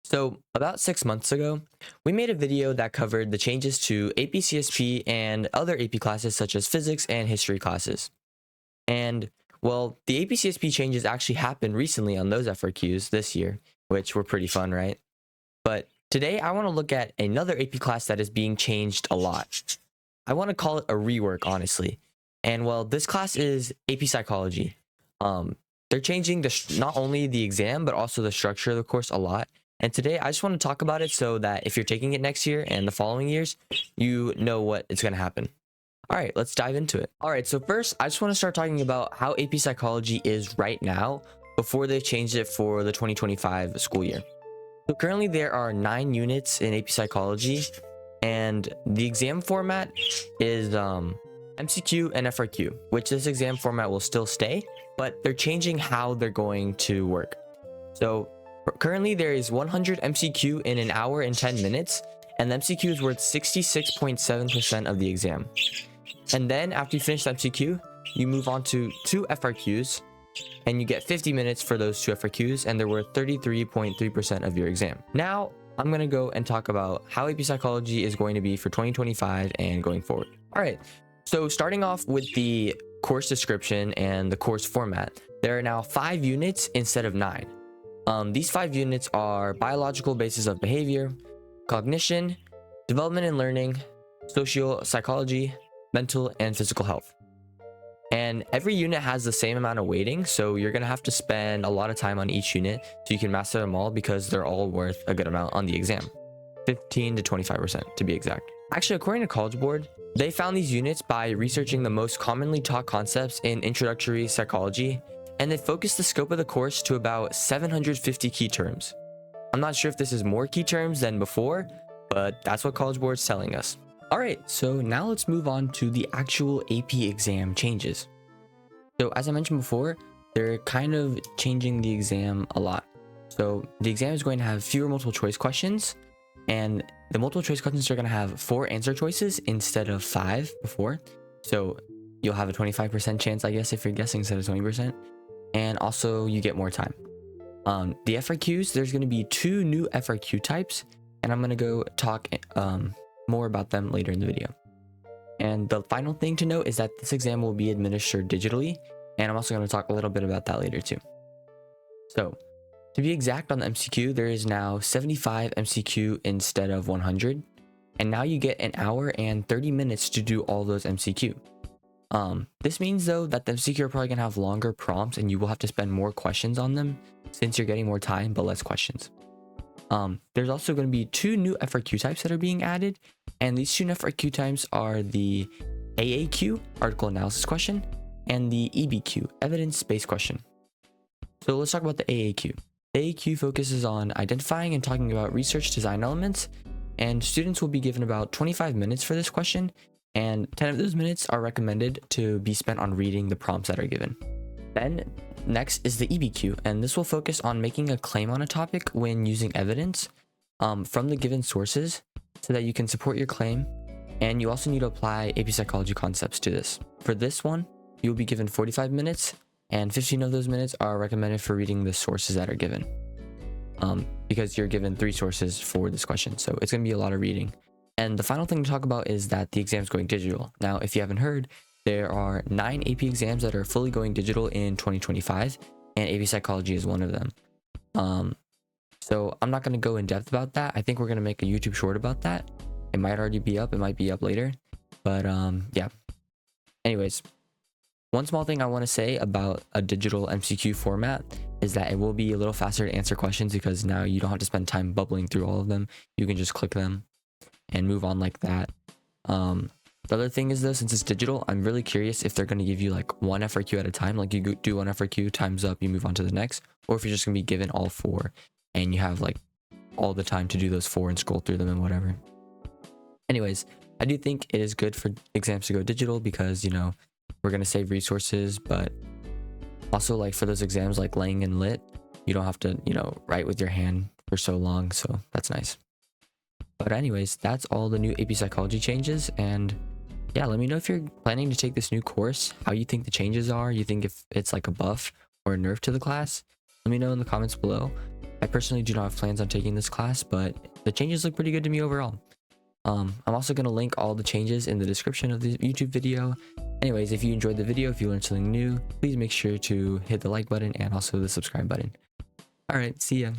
So, about 6 months ago, we made a video that covered the changes to APCSP and other AP classes such as physics and history classes. And, well, the APCSP changes actually happened recently on those FRQs this year, which were pretty fun, right? But today I want to look at another AP class that is being changed a lot. I want to call it a rework, honestly. And, well, this class is AP psychology. They're changing not only the exam, but also the structure of the course a lot. And today I just want to talk about it so that if you're taking it next year and the following years, you know what is going to happen. All right, let's dive into it. All right, so first, I just want to start talking about how AP psychology is right now before they changed it for the 2025 school year. So currently there are 9 units in AP psychology, and the exam format is MCQ and FRQ, which this exam format will still stay, but they're changing how they're going to work. So currently there is 100 MCQ in an hour and 10 minutes, and the MCQ is worth 66.7% of the exam. And then after you finish the MCQ, you move on to 2 FRQs, and you get 50 minutes for those 2 FRQs, and they're worth 33.3% of your exam. Now, I'm going to go and talk about how AP Psychology is going to be for 2025 and going forward. All right, so starting off with the course description and the course format, there are now 5 units instead of 9. These 5 units are biological basis of behavior, cognition, development and learning, social psychology, mental and physical health. And every unit has the same amount of weighting, so you're going to have to spend a lot of time on each unit so you can master them all because they're all worth a good amount on the exam. 15 to 25% to be exact. Actually, according to Collegeboard, they found these units by researching the most commonly taught concepts in introductory psychology, and they focused the scope of the course to about 750 key terms. I'm not sure if this is more key terms than before, but that's what Collegeboard's telling us. Alright, so now let's move on to the actual AP exam changes. So as I mentioned before, they're kind of changing the exam a lot. So the exam is going to have fewer multiple choice questions, and the multiple choice questions are going to have 4 answer choices instead of 5 before. So you'll have a 25% chance, I guess, if you're guessing instead of 20%. And also you get more time. The FRQs, there's going to be 2 new FRQ types, and I'm going to go talk more about them later in the video. And the final thing to note is that this exam will be administered digitally, and I'm also going to talk a little bit about that later too. So to be exact on the MCQ, there is now 75 MCQ instead of 100, and now you get an hour and 30 minutes to do all those MCQ. This means though that the MCQ are probably gonna have longer prompts and you will have to spend more questions on them since you're getting more time but less questions. There's also going to be 2 new FRQ types that are being added, and these 2 new FRQ types are the AAQ, article analysis question, and the EBQ, evidence-based question. So let's talk about the AAQ. The AAQ focuses on identifying and talking about research design elements, and students will be given about 25 minutes for this question, and 10 of those minutes are recommended to be spent on reading the prompts that are given. Then next is the EBQ, and this will focus on making a claim on a topic when using evidence from the given sources so that you can support your claim, and you also need to apply AP psychology concepts to this. For this one, you'll be given 45 minutes, and 15 of those minutes are recommended for reading the sources that are given, because you're given 3 sources for this question, so it's going to be a lot of reading. And the final thing to talk about is that the exam is going digital. Now, if you haven't heard, there are 9 AP exams that are fully going digital in 2025, and AP Psychology is one of them. So I'm not going to go in depth about that. I think we're going to make a YouTube short about that. It might already be up. It might be up later. But yeah. Anyways, one small thing I want to say about a digital MCQ format is that it will be a little faster to answer questions because now you don't have to spend time bubbling through all of them. You can just click them and move on like that. The other thing is though, since it's digital, I'm really curious if they're going to give you like 1 FRQ at a time, like you do 1 FRQ, time's up, you move on to the next, or if you're just going to be given all 4 and you have like all the time to do those 4 and scroll through them and whatever. Anyways, I do think it is good for exams to go digital because, you know, we're going to save resources, but also like for those exams like Lang and Lit, you don't have to, you know, write with your hand for so long, so that's nice. But anyways, that's all the new AP Psychology changes, and yeah, let me know if you're planning to take this new course, how you think the changes are. You think if it's like a buff or a nerf to the class? Let me know in the comments below. I personally do not have plans on taking this class, but the changes look pretty good to me overall. I'm also going to link all the changes in the description of the YouTube video. Anyways, if you enjoyed the video, if you learned something new, please make sure to hit the like button and also the subscribe button. Alright, see ya.